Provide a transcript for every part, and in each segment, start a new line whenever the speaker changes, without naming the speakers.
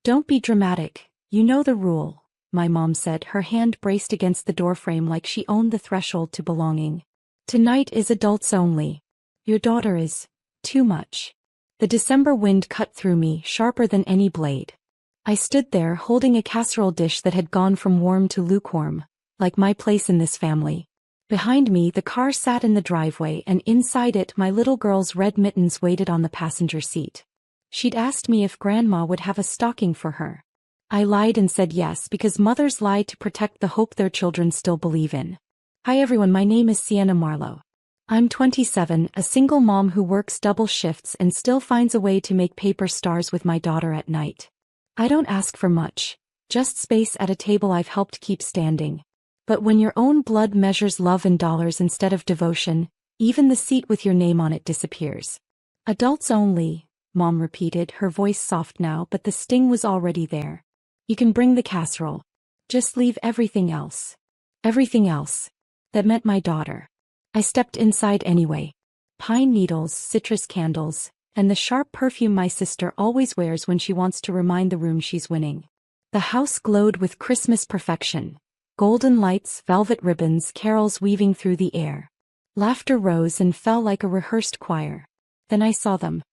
Don't be dramatic, you know the rule, my mom said, her hand braced against the doorframe like she owned the threshold to belonging. Tonight is adults only. Your daughter is too much. The December wind cut through me, sharper than any blade. I stood there holding a casserole dish that had gone from warm to lukewarm, like my place in this family. Behind me the car sat in the driveway, and inside it my little girl's red mittens waited on the passenger seat. She'd asked me if Grandma would have a stocking for her. I lied and said yes, because mothers lie to protect the hope their children still believe in. Hi everyone, my name is Sienna Marlowe. I'm 27, a single mom who works double shifts and still finds a way to make paper stars with my daughter at night. I don't ask for much, just space at a table I've helped keep standing. But when your own blood measures love in dollars instead of devotion, even the seat with your name on it disappears. Adults only, Mom repeated, her voice soft now, but the sting was already there. You can bring the casserole. Just leave everything else. Everything else. That meant my daughter. I stepped inside anyway. Pine needles, citrus candles, and the sharp perfume my sister always wears when she wants to remind the room she's winning. The house glowed with Christmas perfection. Golden lights, velvet ribbons, carols weaving through the air. Laughter rose and fell like a rehearsed choir. Then I saw them.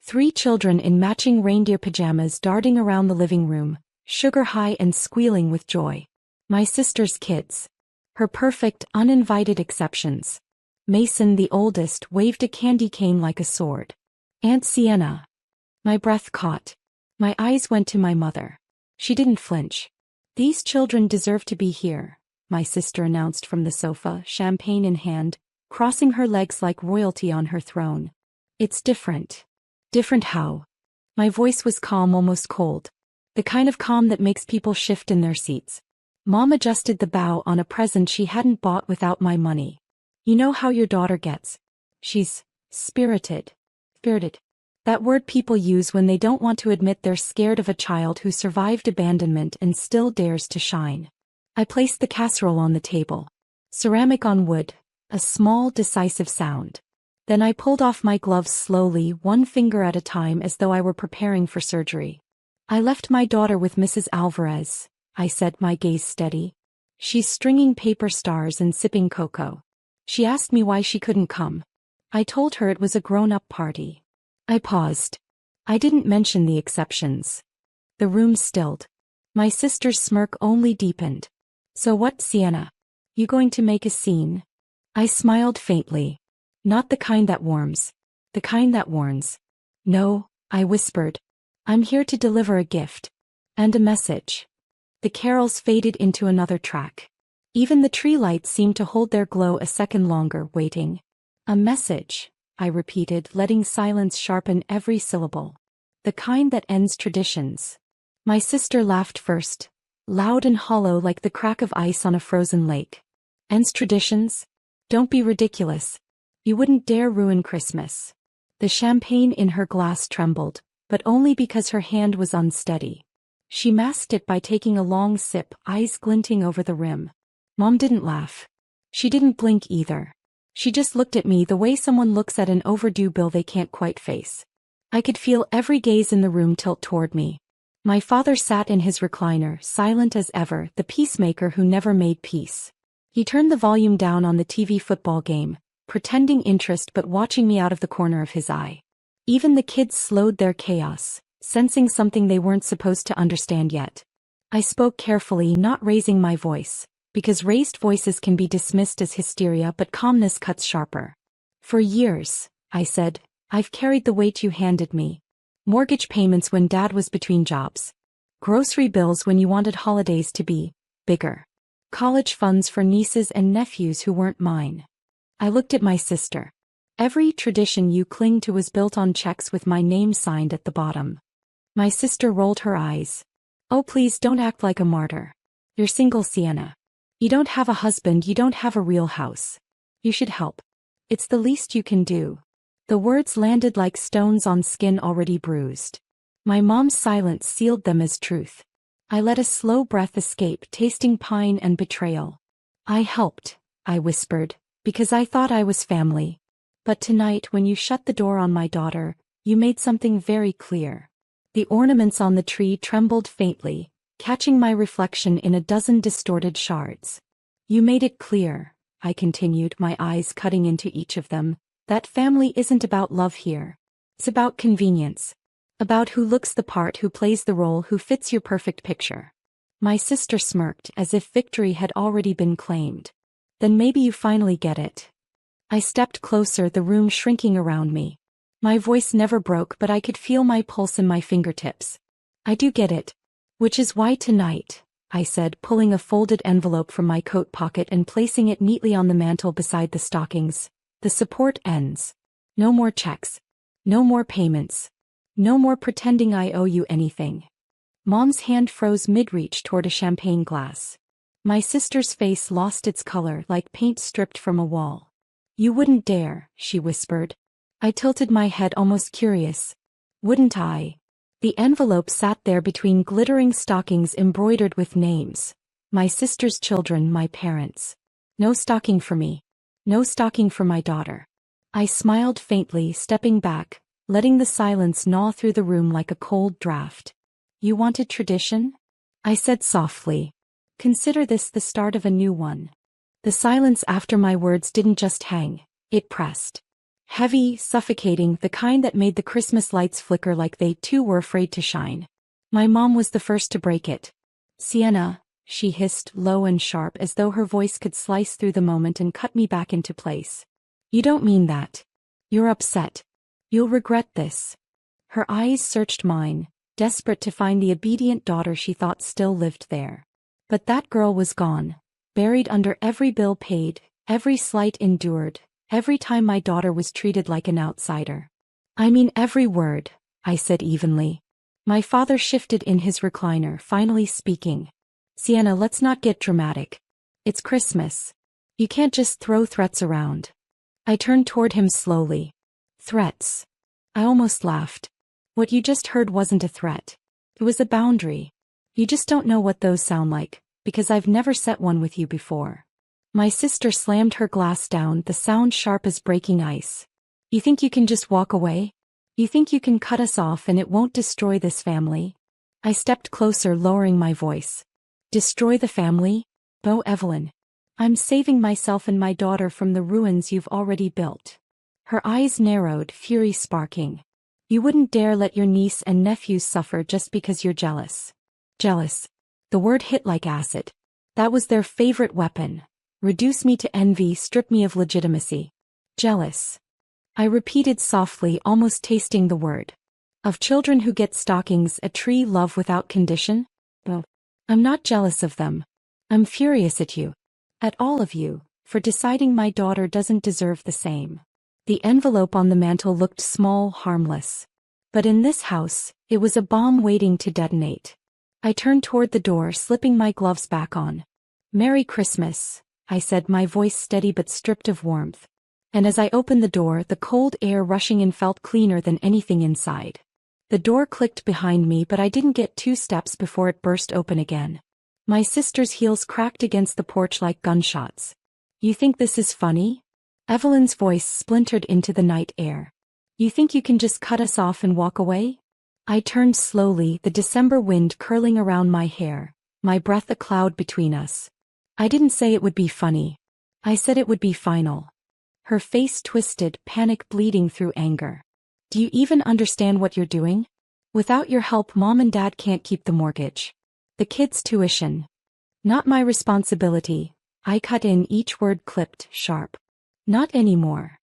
3 children in matching reindeer pajamas darting around the living room, sugar high and squealing with joy. My sister's kids. Her perfect, uninvited exceptions. Mason, the oldest, waved a candy cane like a sword. Aunt Sienna. My breath caught. My eyes went to my mother. She didn't flinch. These children deserve to be here, my sister announced from the sofa, champagne in hand, crossing her legs like royalty on her throne. It's different. Different how? My voice was calm, almost cold. The kind of calm that makes people shift in their seats. Mom adjusted the bow on a present she hadn't bought without my money. You know how your daughter gets. She's spirited. Spirited. That word people use when they don't want to admit they're scared of a child who survived abandonment and still dares to shine. I placed the casserole on the table. Ceramic on wood, a small, decisive sound. Then I pulled off my gloves slowly, one finger at a time, as though I were preparing for surgery. I left my daughter with Mrs. Alvarez, I said, my gaze steady. She's stringing paper stars and sipping cocoa. She asked me why she couldn't come. I told her it was a grown-up party. I paused. I didn't mention the exceptions. The room stilled. My sister's smirk only deepened. So what, Sienna? You going to make a scene? I smiled faintly. Not the kind that warms. The kind that warns. No, I whispered. I'm here to deliver a gift. And a message. The carols faded into another track. Even the tree lights seemed to hold their glow a second longer, waiting. A message, I repeated, letting silence sharpen every syllable. The kind that ends traditions. My sister laughed first, loud and hollow like the crack of ice on a frozen lake. Ends traditions? Don't be ridiculous. You wouldn't dare ruin Christmas. The champagne in her glass trembled, but only because her hand was unsteady. She masked it by taking a long sip, eyes glinting over the rim. Mom didn't laugh. She didn't blink either. She just looked at me the way someone looks at an overdue bill they can't quite face. I could feel every gaze in the room tilt toward me. My father sat in his recliner, silent as ever, the peacemaker who never made peace. He turned the volume down on the TV football game, pretending interest but watching me out of the corner of his eye. Even the kids slowed their chaos, sensing something they weren't supposed to understand yet. I spoke carefully, not raising my voice, because raised voices can be dismissed as hysteria, but calmness cuts sharper. For years, I said, I've carried the weight you handed me. Mortgage payments when Dad was between jobs. Grocery bills when you wanted holidays to be bigger. College funds for nieces and nephews who weren't mine. I looked at my sister. Every tradition you cling to was built on checks with my name signed at the bottom. My sister rolled her eyes. Oh, please don't act like a martyr. You're single, Sienna. You don't have a husband, you don't have a real house. You should help. It's the least you can do. The words landed like stones on skin already bruised. My mom's silence sealed them as truth. I let a slow breath escape, tasting pine and betrayal. I helped, I whispered, because I thought I was family. But tonight when you shut the door on my daughter, you made something very clear. The ornaments on the tree trembled faintly, catching my reflection in a dozen distorted shards. You made it clear, I continued, my eyes cutting into each of them, that family isn't about love here. It's about convenience. About who looks the part, who plays the role, who fits your perfect picture. My sister smirked as if victory had already been claimed. Then maybe you finally get it. I stepped closer, the room shrinking around me. My voice never broke, but I could feel my pulse in my fingertips. I do get it. Which is why tonight, I said, pulling a folded envelope from my coat pocket and placing it neatly on the mantel beside the stockings, the support ends. No more checks. No more payments. No more pretending I owe you anything. Mom's hand froze mid-reach toward a champagne glass. My sister's face lost its color like paint stripped from a wall. You wouldn't dare, she whispered. I tilted my head, almost curious. Wouldn't I? The envelope sat there between glittering stockings embroidered with names. My sister's children, my parents. No stocking for me. No stocking for my daughter. I smiled faintly, stepping back, letting the silence gnaw through the room like a cold draft. You wanted tradition? I said softly. Consider this the start of a new one. The silence after my words didn't just hang, it pressed. Heavy, suffocating, the kind that made the Christmas lights flicker like they too were afraid to shine. My mom was the first to break it. Sienna, she hissed, low and sharp, as though her voice could slice through the moment and cut me back into place. You don't mean that. You're upset. You'll regret this. Her eyes searched mine, desperate to find the obedient daughter she thought still lived there. But that girl was gone, buried under every bill paid, every slight endured, every time my daughter was treated like an outsider. I mean every word, I said evenly. My father shifted in his recliner, finally speaking. Sienna, let's not get dramatic. It's Christmas. You can't just throw threats around. I turned toward him slowly. Threats. I almost laughed. What you just heard wasn't a threat. It was a boundary. You just don't know what those sound like, because I've never set one with you before. My sister slammed her glass down, the sound sharp as breaking ice. You think you can just walk away? You think you can cut us off and it won't destroy this family? I stepped closer, lowering my voice. Destroy the family? Oh, Evelyn. I'm saving myself and my daughter from the ruins you've already built. Her eyes narrowed, fury sparking. You wouldn't dare let your niece and nephews suffer just because you're jealous. Jealous. The word hit like acid. That was their favorite weapon. Reduce me to envy, strip me of legitimacy. Jealous. I repeated softly, almost tasting the word. Of children who get stockings, a tree, love without condition? Oh. I'm not jealous of them. I'm furious at you. At all of you, for deciding my daughter doesn't deserve the same. The envelope on the mantel looked small, harmless. But in this house, it was a bomb waiting to detonate. I turned toward the door, slipping my gloves back on. Merry Christmas, I said, my voice steady but stripped of warmth. And as I opened the door, the cold air rushing in felt cleaner than anything inside. The door clicked behind me, but I didn't get 2 steps before it burst open again. My sister's heels cracked against the porch like gunshots. You think this is funny? Evelyn's voice splintered into the night air. You think you can just cut us off and walk away? I turned slowly, the December wind curling around my hair, my breath a cloud between us. I didn't say it would be funny. I said it would be final. Her face twisted, panic bleeding through anger. Do you even understand what you're doing? Without your help, Mom and Dad can't keep the mortgage. The kids' tuition. Not my responsibility. I cut in, each word clipped, sharp. Not anymore.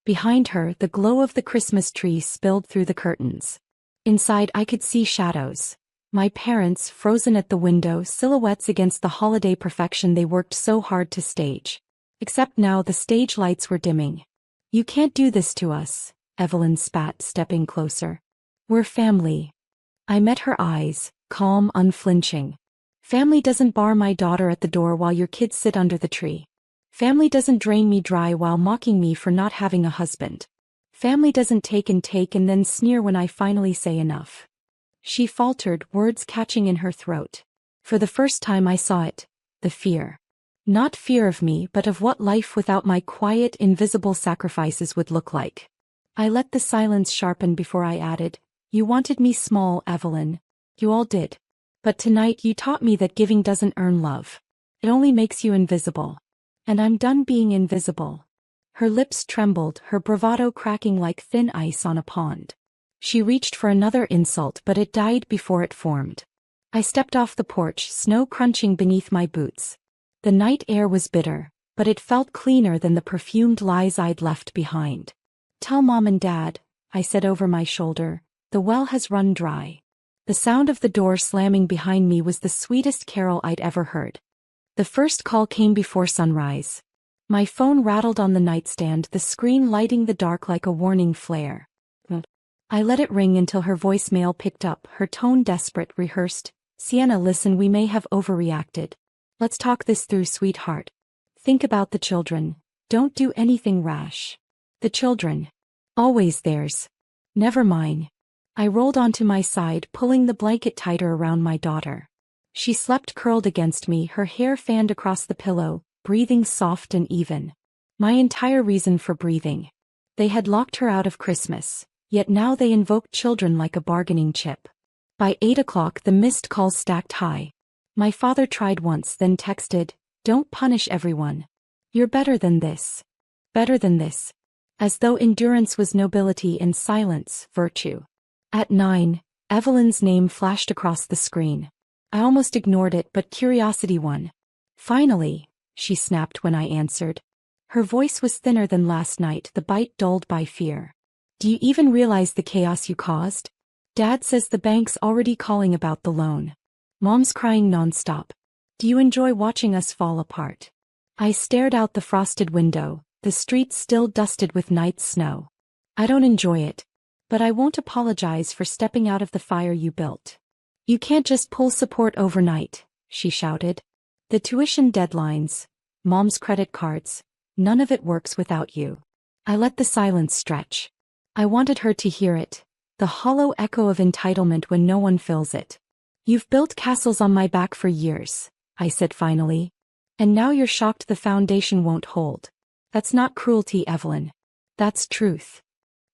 Behind her, the glow of the Christmas tree spilled through the curtains. Inside, I could see shadows. My parents, frozen at the window, silhouettes against the holiday perfection they worked so hard to stage. Except now the stage lights were dimming. You can't do this to us, Evelyn spat, stepping closer. We're family. I met her eyes, calm, unflinching. Family doesn't bar my daughter at the door while your kids sit under the tree. Family doesn't drain me dry while mocking me for not having a husband. Family doesn't take and then sneer when I finally say enough. She faltered, words catching in her throat. For the first time I saw it, the fear. Not fear of me, but of what life without my quiet, invisible sacrifices would look like. I let the silence sharpen before I added, You wanted me small, Evelyn. You all did. But tonight you taught me that giving doesn't earn love. It only makes you invisible. And I'm done being invisible. Her lips trembled, her bravado cracking like thin ice on a pond. She reached for another insult, but it died before it formed. I stepped off the porch, snow crunching beneath my boots. The night air was bitter, but it felt cleaner than the perfumed lies I'd left behind. Tell Mom and Dad, I said over my shoulder, the well has run dry. The sound of the door slamming behind me was the sweetest carol I'd ever heard. The first call came before sunrise. My phone rattled on the nightstand, the screen lighting the dark like a warning flare. I let it ring until her voicemail picked up, her tone desperate, rehearsed. Sienna, listen, we may have overreacted. Let's talk this through, sweetheart. Think about the children. Don't do anything rash. The children. Always theirs. Never mine. I rolled onto my side, pulling the blanket tighter around my daughter. She slept curled against me, her hair fanned across the pillow, breathing soft and even. My entire reason for breathing. They had locked her out of Christmas, yet now they invoked children like a bargaining chip. By 8 o'clock the missed calls stacked high. My father tried once, then texted, "Don't punish everyone. You're better than this. Better than this." As though endurance was nobility and silence virtue. At 9, Evelyn's name flashed across the screen. I almost ignored it, but curiosity won. "Finally," she snapped when I answered. Her voice was thinner than last night, the bite dulled by fear. "Do you even realize the chaos you caused? Dad says the bank's already calling about the loan. Mom's crying nonstop. Do you enjoy watching us fall apart?" I stared out the frosted window, the streets still dusted with night's snow. "I don't enjoy it. But I won't apologize for stepping out of the fire you built. You can't just pull support overnight," she shouted. "The tuition deadlines, Mom's credit cards, none of it works without you." I let the silence stretch. I wanted her to hear it, the hollow echo of entitlement when no one fills it. "You've built castles on my back for years," I said finally. "And now you're shocked the foundation won't hold. That's not cruelty, Evelyn. That's truth."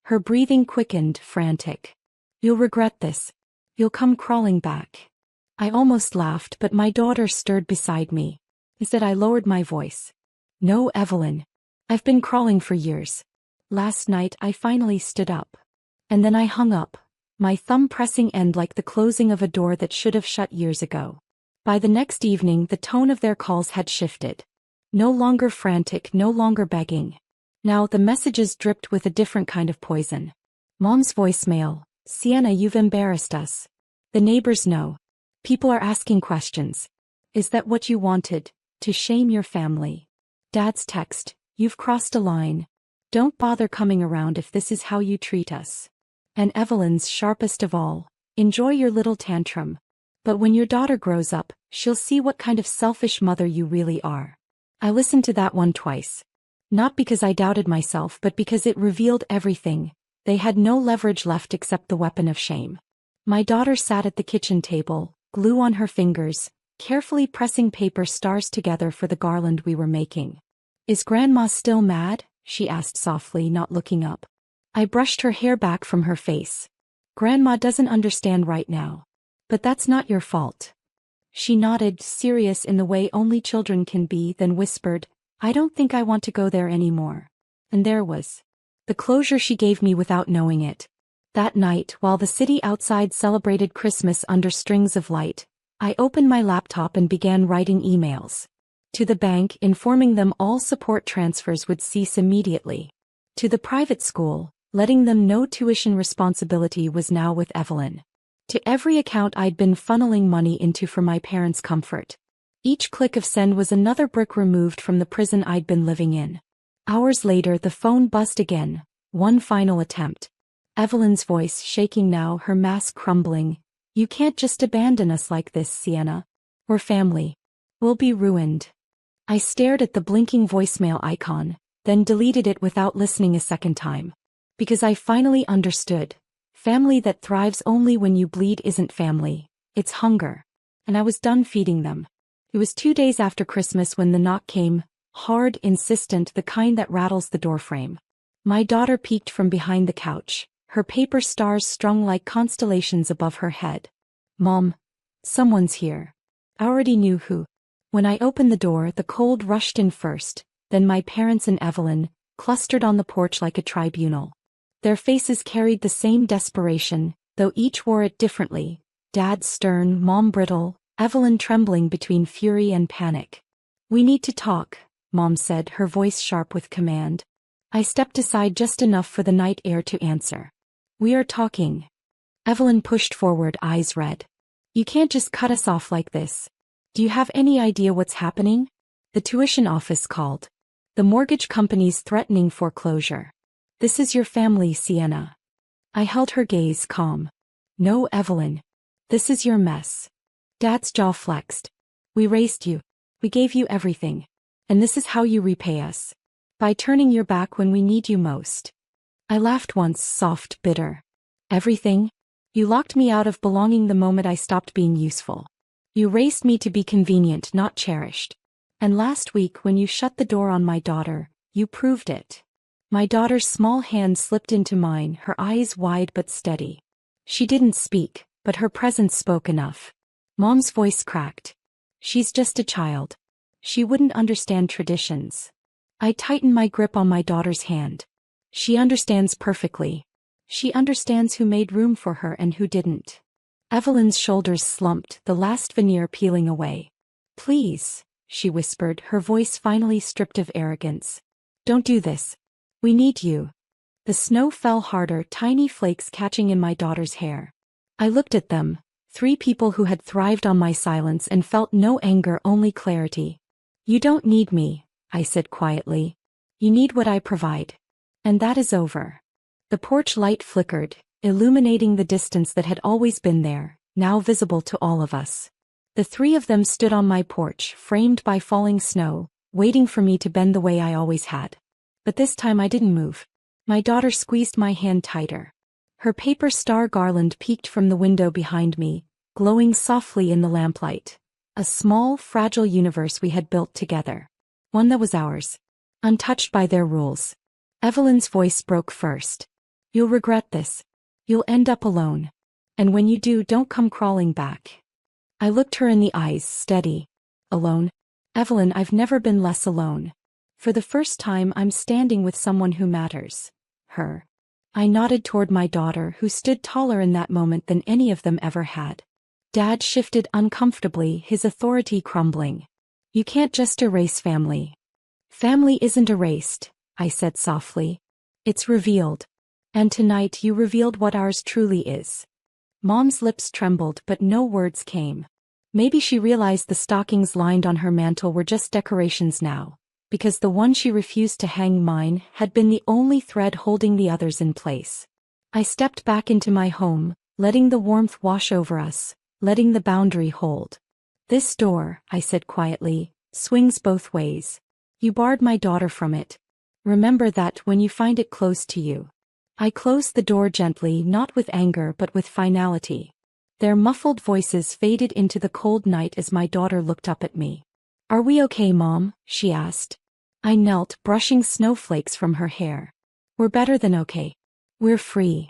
Her breathing quickened, frantic. "You'll regret this. You'll come crawling back." I almost laughed, but my daughter stirred beside me. Instead I lowered my voice. "No, Evelyn. I've been crawling for years. Last night I finally stood up. And then I hung up, my thumb pressing end like the closing of a door that should have shut years ago." By the next evening the tone of their calls had shifted. No longer frantic, no longer begging. Now the messages dripped with a different kind of poison. Mom's voicemail, "Sienna, you've embarrassed us. The neighbors know. People are asking questions. Is that what you wanted, to shame your family?" Dad's text, "You've crossed a line. Don't bother coming around if this is how you treat us." And Evelyn's sharpest of all, "Enjoy your little tantrum. But when your daughter grows up, she'll see what kind of selfish mother you really are." I listened to that one twice. Not because I doubted myself, but because it revealed everything. They had no leverage left except the weapon of shame. My daughter sat at the kitchen table, glue on her fingers, carefully pressing paper stars together for the garland we were making. "Is Grandma still mad?" she asked softly, not looking up. I brushed her hair back from her face. "Grandma doesn't understand right now. But that's not your fault." She nodded, serious in the way only children can be, then whispered, "I don't think I want to go there anymore." And there was the closure she gave me without knowing it. That night, while the city outside celebrated Christmas under strings of light, I opened my laptop and began writing emails. To the bank, informing them all support transfers would cease immediately. To the private school, letting them know tuition responsibility was now with Evelyn. To every account I'd been funneling money into for my parents' comfort. Each click of send was another brick removed from the prison I'd been living in. Hours later the phone buzzed again, one final attempt. Evelyn's voice shaking now, her mask crumbling. "You can't just abandon us like this, Sienna. We're family. We'll be ruined." I stared at the blinking voicemail icon, then deleted it without listening a second time. Because I finally understood. Family that thrives only when you bleed isn't family, it's hunger. And I was done feeding them. It was 2 days after Christmas when the knock came, hard, insistent, the kind that rattles the doorframe. My daughter peeked from behind the couch, her paper stars strung like constellations above her head. "Mom, someone's here." I already knew who. When I opened the door, the cold rushed in first, then my parents and Evelyn, clustered on the porch like a tribunal. Their faces carried the same desperation, though each wore it differently. Dad stern, Mom brittle, Evelyn trembling between fury and panic. "We need to talk," Mom said, her voice sharp with command. I stepped aside just enough for the night air to answer. "We are talking." Evelyn pushed forward, eyes red. "You can't just cut us off like this. Do you have any idea what's happening? The tuition office called. The mortgage company's threatening foreclosure. This is your family, Sienna." I held her gaze calm. "No, Evelyn. This is your mess." Dad's jaw flexed. "We raised you. We gave you everything. And this is how you repay us. By turning your back when we need you most." I laughed once, soft, bitter. "Everything? You locked me out of belonging the moment I stopped being useful. You raised me to be convenient, not cherished. And last week when you shut the door on my daughter, you proved it." My daughter's small hand slipped into mine, her eyes wide but steady. She didn't speak, but her presence spoke enough. Mom's voice cracked. "She's just a child. She wouldn't understand traditions." I tightened my grip on my daughter's hand. "She understands perfectly. She understands who made room for her and who didn't." Evelyn's shoulders slumped, the last veneer peeling away. "Please," she whispered, her voice finally stripped of arrogance. "Don't do this. We need you." The snow fell harder, tiny flakes catching in my daughter's hair. I looked at them, 3 people who had thrived on my silence and felt no anger, only clarity. "You don't need me," I said quietly. "You need what I provide. And that is over." The porch light flickered, illuminating the distance that had always been there, now visible to all of us. The 3 of them stood on my porch, framed by falling snow, waiting for me to bend the way I always had. But this time I didn't move. My daughter squeezed my hand tighter. Her paper star garland peeked from the window behind me, glowing softly in the lamplight. A small, fragile universe we had built together. One that was ours. Untouched by their rules. Evelyn's voice broke first. "You'll regret this. You'll end up alone. And when you do, don't come crawling back." I looked her in the eyes, steady. "Alone? Evelyn, I've never been less alone. For the first time I'm standing with someone who matters. Her." I nodded toward my daughter, who stood taller in that moment than any of them ever had. Dad shifted uncomfortably, his authority crumbling. "You can't just erase family." "Family isn't erased," I said softly. "It's revealed. And tonight you revealed what ours truly is." Mom's lips trembled, but no words came. Maybe she realized the stockings lined on her mantel were just decorations now, because the one she refused to hang, mine, had been the only thread holding the others in place. I stepped back into my home, letting the warmth wash over us, letting the boundary hold. "This door," I said quietly, "swings both ways. You barred my daughter from it. Remember that when you find it close to you." I closed the door gently, not with anger but with finality. Their muffled voices faded into the cold night as my daughter looked up at me. "Are we okay, Mom?" she asked. I knelt, brushing snowflakes from her hair. "We're better than okay. We're free."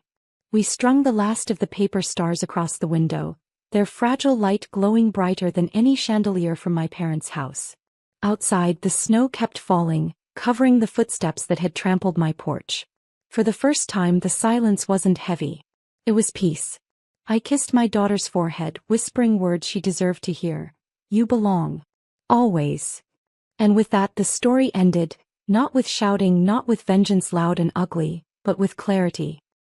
We strung the last of the paper stars across the window, their fragile light glowing brighter than any chandelier from my parents' house. Outside, the snow kept falling, covering the footsteps that had trampled my porch. For the first time, the silence wasn't heavy. It was peace. I kissed my daughter's forehead, whispering words she deserved to hear. "You belong. Always." And with that the story ended, not with shouting, not with vengeance loud and ugly, but with clarity.